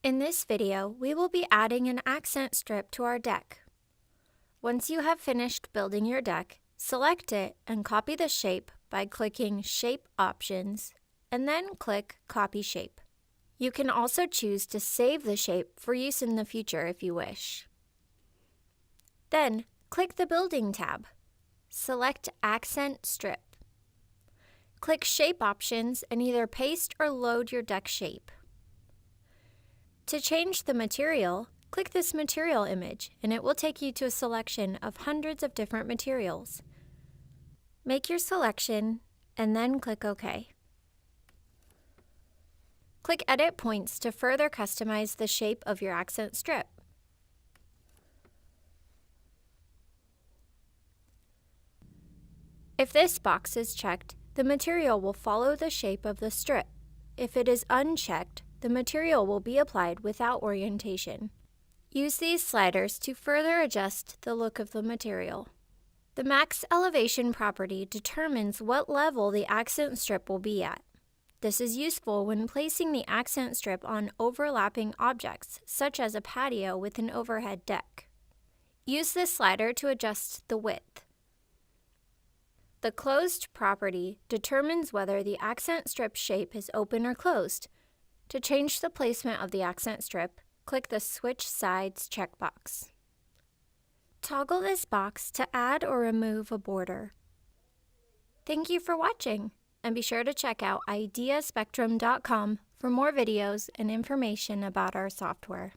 In this video, we will be adding an accent strip to our deck. Once you have finished building your deck, select it and copy the shape by clicking Shape Options and then click Copy Shape. You can also choose to save the shape for use in the future if you wish. Then, click the Building tab. Select Accent Strip. Click Shape Options and either paste or load your deck shape. To change the material, click this material image and it will take you to a selection of hundreds of different materials. Make your selection and then click OK. Click Edit Points to further customize the shape of your accent strip. If this box is checked, the material will follow the shape of the strip. If it is unchecked, the material will be applied without orientation. Use these sliders to further adjust the look of the material. The max elevation property determines what level the accent strip will be at. This is useful when placing the accent strip on overlapping objects, such as a patio with an overhead deck. Use this slider to adjust the width. The closed property determines whether the accent strip shape is open or closed. To change the placement of the accent strip, click the Switch Sides checkbox. Toggle this box to add or remove a border. Thank you for watching, and be sure to check out ideaspectrum.com for more videos and information about our software.